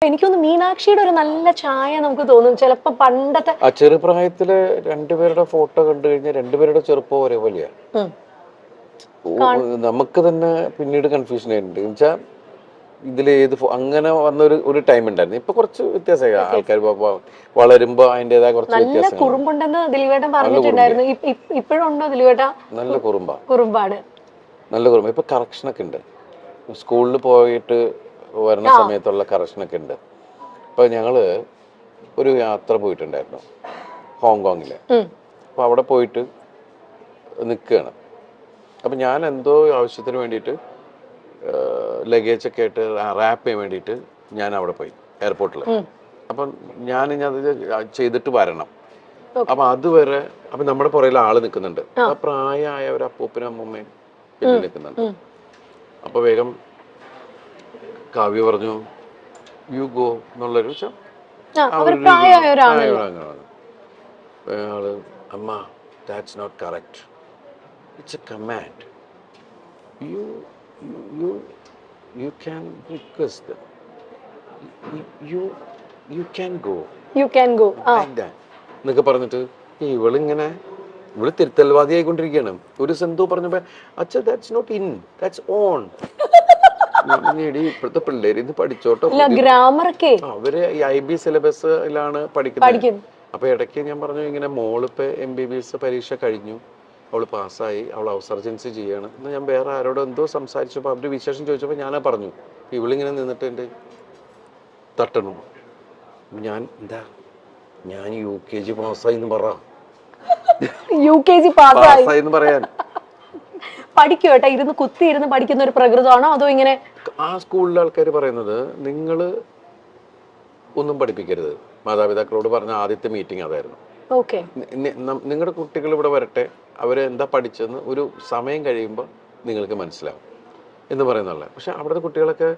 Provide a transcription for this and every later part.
എനിക്കൊന്ന് മീനാക്ഷിയുടെ ഒരു നല്ല ചായ നമുക്ക് തോന്നും ചിലപ്പോ പണ്ടത്തെ. ആ ചെറുപ്രായത്തില് രണ്ടുപേരുടെ ഫോട്ടോ കണ്ടു കഴിഞ്ഞാൽ രണ്ടുപേരുടെ ചെറുപ്പം ഒരേപോലെയാ. നമുക്ക് തന്നെ പിന്നീട് കൺഫ്യൂഷൻ ആയിട്ടുണ്ട് എന്നുവെച്ചാൽ ഇതിൽ അങ്ങനെ വന്ന ഒരു ടൈം ഉണ്ടായിരുന്നു. ഇപ്പൊ കുറച്ച് വ്യത്യാസമായി, ആൾക്കാർ വളരുമ്പോ അതിന്റേതായ കുറച്ച് വ്യത്യാസം. കുറുമ്പുണ്ടെന്ന് ദിലീപേട്ടൻ പറഞ്ഞിട്ടുണ്ടായിരുന്നു. ഇപ്പോഴും ഉണ്ടോ ദിലീപേട്ട? നല്ല കുറുമ്പാണ്, നല്ല കുറുമ്പ. ഇപ്പൊ കറക്ഷനൊക്കെ ഉണ്ട്, സ്കൂളിൽ പോയിട്ട് വരുന്ന സമയത്തുള്ള കറക്ഷനൊക്കെ ഉണ്ട്. ഇപ്പൊ ഞങ്ങള് ഒരു യാത്ര പോയിട്ടുണ്ടായിരുന്നു ഹോങ്കോങ്ങില്. അപ്പൊ അവിടെ പോയിട്ട് നിൽക്കുകയാണ്. അപ്പം ഞാൻ എന്തോ ആവശ്യത്തിന് വേണ്ടിയിട്ട് ലഗേജൊക്കെ ആയിട്ട് റാപ്പ് ചെയ്യാൻ വേണ്ടിയിട്ട് ഞാൻ അവിടെ പോയി എയർപോർട്ടിൽ. അപ്പം ഞാനിത് ചെയ്തിട്ട് വരണം. അപ്പം അതുവരെ അപ്പം നമ്മുടെ പുറകിൽ ആള് നിൽക്കുന്നുണ്ട്. ആ പ്രായമായ ഒരു അപ്പൂപ്പനും അമ്മൂമ്മയും പിന്നെ നിൽക്കുന്നുണ്ട്. അപ്പോൾ വേഗം കാവ്യ പറഞ്ഞു യു ഗോ എന്നുള്ളൊരു അയാള് അമ്മ that's not correct, it's a command. You can request them. You can go like that എന്നൊക്കെ പറഞ്ഞിട്ട് ഇവളിങ്ങനെ തിരുത്തൽവാദി ആയിക്കൊണ്ടിരിക്കുകയാണ്. ഒരു സെന്തോ പറഞ്ഞപ്പോ അച്ഛാ that's not in, that's on. ഇപ്പോഴത്തെ പിള്ളേര് ഇത് പഠിച്ചോട്ടോ, അവര് IB സിലബസിലാണ് പഠിക്കുന്നത്. അപ്പൊ ഇടയ്ക്ക് ഞാൻ പറഞ്ഞു ഇങ്ങനെ മോളിപ്പോ MBBS പരീക്ഷ കഴിഞ്ഞു, അവള് പാസ്സായി, അവൾ ഔസർജൻസി ചെയ്യാണ് എന്ന് ഞാൻ വേറെ ആരോടും എന്തോ സംസാരിച്ചപ്പോൾ അവര് വിശേഷം ചോദിച്ചപ്പോൾ ഞാനാ പറഞ്ഞു. ഇവളിങ്ങനെ നിന്നിട്ട് എൻ്റെ തട്ടണു. ഞാൻ UKG പാസ്സായി എന്ന് പറ, UKG പാസ്സായി എന്ന് പറയാൻ. പഠിക്കുവേട്ടാ, ഇരുന്ന് കുത്തിയിരുന്ന് പഠിക്കുന്ന ഒരു പ്രകൃതമാണോ അതോ ഇങ്ങനെ? ആ സ്കൂളിലെ ആൾക്കാർ പറയുന്നത് നിങ്ങള് ഒന്നും പഠിപ്പിക്കരുത്. മാതാപിതാക്കളോട് പറഞ്ഞ ആദ്യത്തെ മീറ്റിംഗ് അതായിരുന്നു. നിങ്ങളുടെ കുട്ടികൾ ഇവിടെ വരട്ടെ, അവരെന്താ പഠിച്ചെന്ന് ഒരു സമയം കഴിയുമ്പോൾ നിങ്ങൾക്ക് മനസ്സിലാവും എന്ന് പറയുന്നുള്ളത്. പക്ഷെ അവിടുത്തെ കുട്ടികളൊക്കെ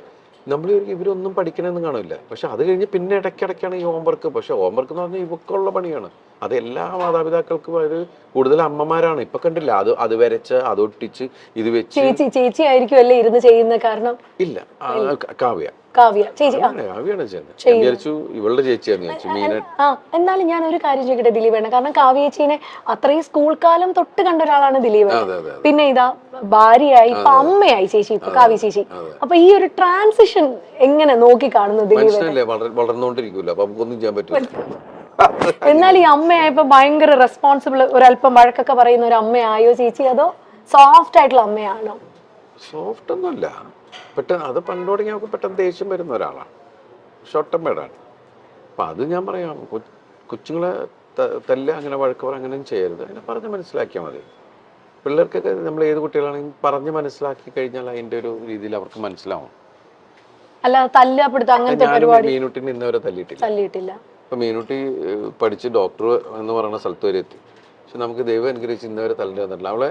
നമ്മൾ ഇവരൊന്നും പഠിക്കണമെന്ന് കാണില്ല. പക്ഷെ അത് കഴിഞ്ഞ് പിന്നെ ഇടയ്ക്കിടയ്ക്കാണ് ഈ ഹോംവർക്ക്. പക്ഷെ ഹോംവർക്ക് എന്ന് പറഞ്ഞാൽ ഇവക്കുള്ള പണിയാണ്. അത് എല്ലാ മാതാപിതാക്കൾക്കും അത് കൂടുതൽ അമ്മമാരാണ്. ഇപ്പൊ കണ്ടില്ല, അത് വരച്ച് അതൊട്ടിച്ച് ഇത് വെച്ച്. ചേച്ചി ആയിരിക്കും അല്ലേ ഇരുന്ന് ചെയ്യുന്ന? കാരണം ഇല്ല, കാവ്യാണ് ഇവളുടെ ചേച്ചിയാന്ന്. എന്നാലും ഞാൻ ഒരു കാര്യം ചോദിക്കട്ടെ ദിലീപേണ്ണ, കാരണം കാവ്യ ചേച്ചീനെ അത്രയും സ്കൂൾ കാലം തൊട്ട് കണ്ട ഒരാളാണ് ദിലീപേണ്ണ. പിന്നെ ഇതാ ഭാര്യയായി, ഇപ്പൊ അമ്മയായി ചേച്ചി, ഇപ്പൊ കാവ്യ ചേച്ചി. അപ്പൊ ഈ ഒരു ട്രാൻസിഷൻ എങ്ങനെ നോക്കി കാണുന്നു ദിലീപേണ്ണ? വളർന്നുകൊണ്ടിരിക്കൂല, അപ്പൊ നമുക്കൊന്നും ചെയ്യാൻ പറ്റില്ല. എന്നാൽ ഈ അമ്മയായപ്പോ ഭയങ്കര റെസ്പോൺസിബിൾ, ഒരല്പം വഴക്കൊക്കെ പറയുന്ന ഒരു അമ്മയായോ ചേച്ചി, അതോ സോഫ്റ്റ് ആയിട്ടുള്ള അമ്മയാണോ? സോഫ്റ്റ് ഒന്നുമല്ല, പെട്ടെന്ന് അത് പണ്ട് തുടങ്ങി നമുക്ക് പെട്ടെന്ന് ദേഷ്യം വരുന്ന ഒരാളാണ്, ഷോർട്ട് ടെമ്പേർഡാണ്. അപ്പം അത് ഞാൻ പറയാം, കൊച്ചുങ്ങളെ തല്ല, അങ്ങനെ വഴക്ക് പറ, അങ്ങനെ ചെയ്യരുത്. അതിനെ പറഞ്ഞ് മനസ്സിലാക്കിയാൽ മതി. പിള്ളേർക്കൊക്കെ നമ്മൾ ഏത് കുട്ടികളാണെങ്കിലും പറഞ്ഞ് മനസ്സിലാക്കി കഴിഞ്ഞാൽ അതിൻ്റെ ഒരു രീതിയിൽ അവർക്ക് മനസ്സിലാവും. അല്ല തല്ലപ്പെടുത്ത അങ്ങനത്തെ പരിപാടി മീനുട്ടിനെ ഇന്നവരെ തല്ലിയിട്ടില്ല. ഇപ്പം മീനുട്ടി പഠിച്ച് ഡോക്ടർ എന്ന് പറയുന്ന സ്ഥലത്ത് വരെ എത്തി. പക്ഷെ നമുക്ക് ദൈവം അനുഗ്രഹിച്ച് ഇന്നവരെ തല്ലിട്ട് തന്നിട്ടില്ല. അവളെ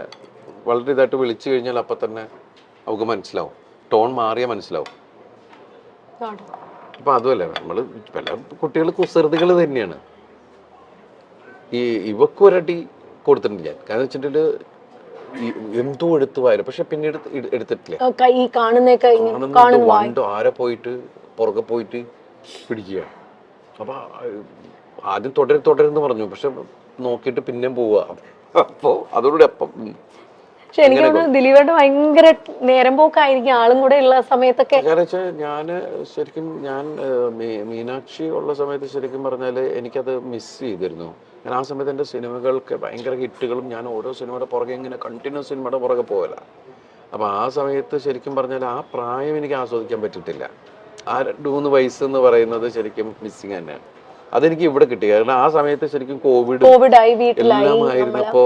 വളരെ ഇതായിട്ട് വിളിച്ചു കഴിഞ്ഞാൽ അപ്പം തന്നെ അവൾക്ക് മനസ്സിലാവും, ടോൺ മാറിയാൽ മനസ്സിലാവും. അപ്പം അതുമല്ല, നമ്മൾ പല കുട്ടികൾ കുസൃതികൾ തന്നെയാണ്. ഇവക്കൊരടി കൊടുത്തിട്ടുണ്ട് ഞാൻ. കാരണം വെച്ചിട്ടുണ്ടെങ്കിൽ എന്തോ എടുത്തു വായില്ല, പക്ഷെ പിന്നീട് എടുത്തിട്ടില്ല. ആരെ പോയിട്ട് പുറകെ പോയിട്ട് പിടിക്കുക. അപ്പൊ ആദ്യം തുടരുന്ന് പറഞ്ഞു, പക്ഷെ നോക്കിയിട്ട് പിന്നെയും പോവുക. അപ്പോ അതോടുകൂടി അപ്പം എനിക്ക് തോന്നുന്നു ദിലീപേട്ട ഭയങ്കര നേരം പോക്കായിരിക്കും ആളും കൂടെ ഉള്ള സമയത്തൊക്കെ. കാരണം വെച്ചാൽ ഞാൻ മീനാക്ഷി ഉള്ള സമയത്ത് ശരിക്കും പറഞ്ഞാൽ എനിക്കത് മിസ് ചെയ്തിരുന്നു. ഞാൻ ആ സമയത്ത് എൻ്റെ സിനിമകൾക്ക് ഭയങ്കര ഹിറ്റുകളും, ഞാൻ ഓരോ സിനിമയുടെ പുറകെ ഇങ്ങനെ കണ്ടിന്യൂസ് സിനിമയുടെ പുറകെ പോകല. അപ്പോൾ ആ സമയത്ത് ശരിക്കും പറഞ്ഞാൽ ആ പ്രായം എനിക്ക് ആസ്വദിക്കാൻ പറ്റിയിട്ടില്ല. ആ 2-3 വയസ്സ് എന്ന് പറയുന്നത് ശരിക്കും മിസ്സിങ് തന്നെയാണ്. അതെനിക്ക് ഇവിടെ കിട്ടി. കാരണം ആ സമയത്ത് ശരിക്കും കോവിഡ് എല്ലാം ആയിരുന്നപ്പോ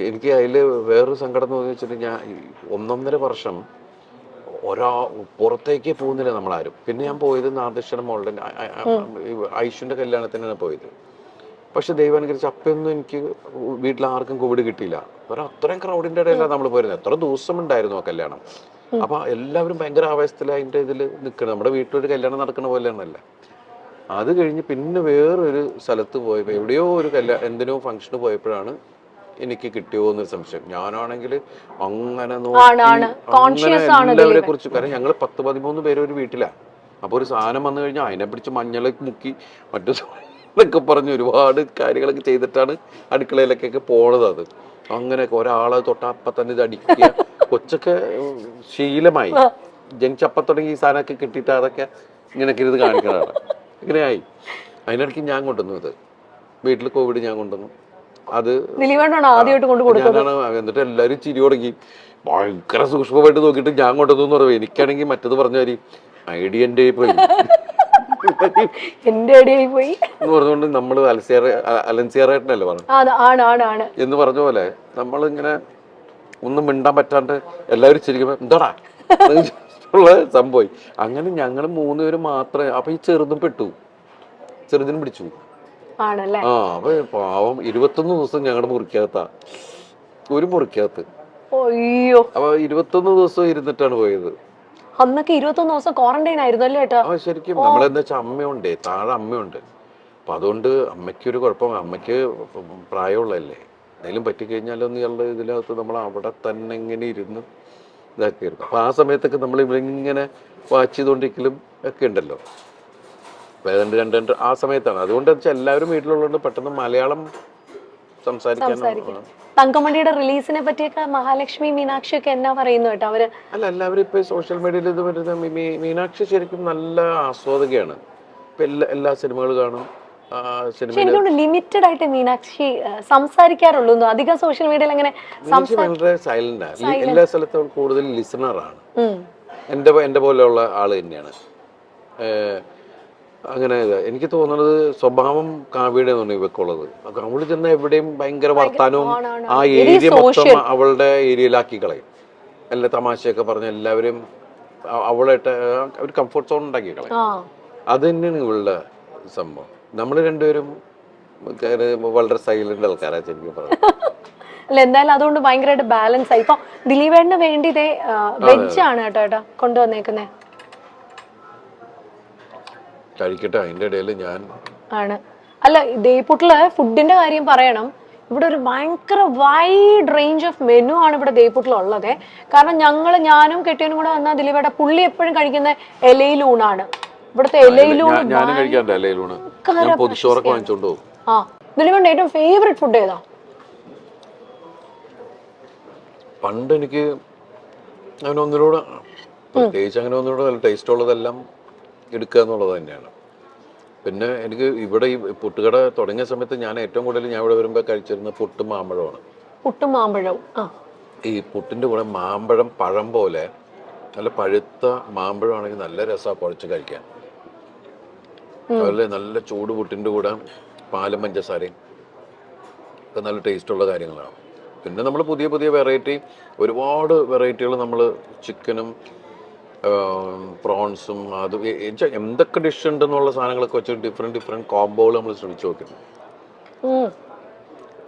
എനിക്ക് അതിൽ വേറൊരു സങ്കടം എന്ന് വെച്ചിട്ടുണ്ടെങ്കിൽ ഞാൻ 1.5 വർഷം പുറത്തേക്ക് പോകുന്നില്ല നമ്മളാരും. പിന്നെ ഞാൻ പോയത് നാദൃശ്വരം മോളുടെ ഐഷുവിന്റെ കല്യാണത്തിനാണ് പോയത്. പക്ഷെ ദൈവം അനുസരിച്ച് അപ്പൊന്നും എനിക്ക് വീട്ടിൽ ആർക്കും കോവിഡ് കിട്ടിയില്ല. അത്രയും ക്രൗഡിന്റെ ഇടയിലാണ് നമ്മൾ പോയിരുന്നത്. എത്ര ദിവസം ഉണ്ടായിരുന്നു ആ കല്യാണം. അപ്പൊ എല്ലാവരും ഭയങ്കര ആവേശത്തിൽ അതിന്റെ ഇതിൽ നിൽക്കണം. നമ്മുടെ വീട്ടിലൊരു കല്യാണം നടക്കുന്ന പോലെയാണല്ല. അത് കഴിഞ്ഞ് പിന്നെ വേറൊരു സ്ഥലത്ത് പോയപ്പോൾ എവിടെയോ ഒരു എന്തിനോ ഫംഗ്ഷന് പോയപ്പോഴാണ് എനിക്ക് കിട്ടിയോ എന്നൊരു സംശയം. ഞാനാണെങ്കിൽ അങ്ങനെ നോക്കി എല്ലാവരെ കുറിച്ച്, കാരണം ഞങ്ങൾ 10-13 പേര് ഒരു വീട്ടിലാണ്. അപ്പോൾ ഒരു സാധനം വന്നു കഴിഞ്ഞാൽ അതിനെ പിടിച്ച് മഞ്ഞളൊക്കെ മുക്കി മറ്റു എന്നൊക്കെ പറഞ്ഞ് ഒരുപാട് കാര്യങ്ങളൊക്കെ ചെയ്തിട്ടാണ് അടുക്കളയിലേക്കൊക്കെ പോണത്. അത് അങ്ങനെയൊക്കെ ഒരാളെ തൊട്ടപ്പം തന്നെ ഇത് അടിക്കുക. കൊച്ചൊക്കെ ശീലമായി, ജനിച്ചപ്പം തുടങ്ങി ഈ സാധനമൊക്കെ കിട്ടിയിട്ട് അതൊക്കെ ഇങ്ങനെയൊക്കെ ഇത് കാണിക്കണതാണ്. ഇങ്ങനെയായി. അതിനിടയ്ക്ക് ഞാൻ കൊണ്ടുവന്നു ഇത്, വീട്ടിൽ കോവിഡ് ഞാൻ കൊണ്ടുവന്നു. അത് ആദ്യമായിട്ട് ഞാനാണ്. എന്നിട്ട് എല്ലാവരും ചിരി തുടങ്ങി, ഭയങ്കര സൂക്ഷ്മമായിട്ട് നോക്കിയിട്ട് ഞാൻ കൊണ്ടുവന്നു എന്ന് പറയും. എനിക്കാണെങ്കിൽ മറ്റത് പറഞ്ഞ കാര്യം ഐഡിയ എൻ്റെ പോയി എന്റെ ഐഡിയ പോയി എന്ന് പറഞ്ഞുകൊണ്ട് നമ്മൾ അലൻസിയറായിട്ടല്ലേ പറഞ്ഞു എന്ന് പറഞ്ഞ പോലെ നമ്മളിങ്ങനെ ഒന്നും മിണ്ടാൻ പറ്റാണ്ട് എല്ലാവരും ചിരിക്കുമ്പോ എന്താടാ ഉള്ള സംഭവം. അങ്ങനെ ഞങ്ങൾ 3 പേര് മാത്രമേ. അപ്പൊ ഈ ചെറുതും പെട്ടു, ചെറുതിനും പിടിച്ചു. അപ്പൊ പാവം 21 ദിവസം ഞങ്ങളുടെ മുറിക്കകത്താ, ഒരു മുറിക്കകത്ത്. അപ്പൊ 21 ദിവസം ഇരുന്നിട്ടാണ് പോയത്. അന്നൊക്കെ 21 ദിവസം ക്വാറന്റൈൻ ആയിരുന്നു അല്ലേ ഏട്ടാ? ശരിക്കും നമ്മളെന്താ വെച്ചാൽ അമ്മയുണ്ട്, താഴെ അമ്മയുണ്ട്. അപ്പൊ അതുകൊണ്ട് അമ്മയ്ക്കൊരു കുഴപ്പം, അമ്മയ്ക്ക് പ്രായമുള്ളതല്ലേ, എന്തെങ്കിലും പറ്റിക്കഴിഞ്ഞാലൊന്നും ഇയാളുടെ ഇതിനകത്ത് നമ്മൾ അവിടെ തന്നെ ഇങ്ങനെ ഇരുന്ന് ഇതാക്കിയിരുന്നു. അപ്പൊ ആ സമയത്തൊക്കെ നമ്മൾ ഇവരിങ്ങനെ വാച്ച് ചെയ്തുകൊണ്ടിരിക്കലും ഒക്കെ ഉണ്ടല്ലോ. രണ്ട് ആ സമയത്താണ്. അതുകൊണ്ട് വെച്ചാൽ എല്ലാവരും വീട്ടിലുള്ളതുകൊണ്ട് പെട്ടെന്ന് മലയാളം സംസാരിക്കാൻ. തങ്കമണിയുടെ റിലീസിനെ പറ്റിയൊക്കെ മഹാലക്ഷ്മി, മീനാക്ഷി ഒക്കെ എന്നാ പറയുന്നു കേട്ടോ അവര്? അല്ല, എല്ലാവരും ഇപ്പൊ സോഷ്യൽ മീഡിയയിൽ ഇത് വരുന്ന മീനാക്ഷി ശരിക്കും നല്ല ആസ്വാദകയാണ്. ഇപ്പൊ എല്ലാ സിനിമകളും കാണും. ലിമിറ്റഡ് ആയിട്ട് മീനാക്ഷി സംസാരിക്കാറുള്ളൂ, അധികം സോഷ്യൽ മീഡിയയിൽ അങ്ങനെ വളരെ സൈലന്റാണ്. എല്ലാ സ്ഥലത്തും കൂടുതൽ ലിസണറാണ്. എന്റെ പോലെയുള്ള ആള് തന്നെയാണ്. അങ്ങനെ എനിക്ക് തോന്നുന്നത് സ്വഭാവം കാവ്യയുടെ ഇവക്കുള്ളത്. അവള് ചെന്ന എവിടെയും ഭയങ്കര വർത്താനവും ആ ഏരിയ മൊത്തം അവളുടെ ഏരിയയിലാക്കി കളയും. എല്ലാ തമാശയൊക്കെ പറഞ്ഞ എല്ലാവരും അവളായിട്ട് ഒരു കംഫർട്ട് സോൺ ഉണ്ടാക്കി കളയും. അത് തന്നെയാണ് ഇവളുടെ സംഭവം. നമ്മൾ രണ്ടുപേരും വളരെ സൈലന്റ് ആൾക്കാരാണ് ശരിക്കും പറഞ്ഞു. അല്ല, എന്തായാലും അതുകൊണ്ട് ഭയങ്കരമായിട്ട് ബാലൻസ് ആയി. ഇപ്പൊ ദിലീപേട്ടന് വേണ്ടി വെജ് ആണ് കേട്ടോ കൊണ്ടുവന്നേക്കുന്നേ. കഴിക്കട്ടെ, അതിന്റെ ഇടയിൽ ഞാൻ ആണ്. അല്ല, ദേയ്പൂട്ടില് ഫുഡിന്റെ കാര്യം പറയണം. ഇവിടെ ഒരു ഭയങ്കര വൈഡ് റേഞ്ച് ഓഫ് മെനു ആണ് ഇവിടെ ദേയ്പൂട്ടിലുള്ളത്. കാരണം ഞാനും കെട്ടിയനും കൂടെ വന്നാൽ ദിലീപേട്ട പുള്ളി എപ്പോഴും കഴിക്കുന്ന ഇലയിലൂണാണ്. ഇവിടുത്തെ ഇലയിലൂണ് ദിലീപേട്ട ഏറ്റവും ഫേവറേറ്റ് ഫുഡ് ഏതാ? പണ്ട് എനിക്ക് അങ്ങനെ ഒന്നിനോട് പ്രത്യേകിച്ച് അങ്ങനെ ഒന്നിനോട് ടേസ്റ്റ് ഉള്ളതെല്ലാം എടുക്കുക എന്നുള്ളത് തന്നെയാണ്. പിന്നെ എനിക്ക് ഇവിടെ ഈ പുട്ടുകട തുടങ്ങിയ സമയത്ത് ഞാൻ ഏറ്റവും കൂടുതൽ ഞാൻ ഇവിടെ വരുമ്പോൾ കഴിച്ചിരുന്ന പുട്ടും മാമ്പഴമാണ്. പുട്ടും മാമ്പഴവും ഈ പുട്ടിന്റെ കൂടെ മാമ്പഴം പഴം പോലെ നല്ല പഴുത്ത മാമ്പഴമാണെങ്കിൽ നല്ല രസമാണ് കുഴച്ച് കഴിക്കാൻ. അതുപോലെ നല്ല ചൂട് പുട്ടിന്റെ കൂടെ പാലും പഞ്ചസാരയും ഒക്കെ നല്ല ടേസ്റ്റുള്ള കാര്യങ്ങളാണ്. പിന്നെ നമ്മൾ പുതിയ പുതിയ ഒരുപാട് വെറൈറ്റികൾ നമ്മൾ ചിക്കനും പ്രോൺസും അത് എന്തൊക്കെ ഡിഷ് ഉണ്ടെന്നുള്ള സാധനങ്ങളൊക്കെ വെച്ച് ഡിഫറെന്റ് കോംബോകൾ നമ്മൾ ശ്രമിച്ചു നോക്കുന്നു.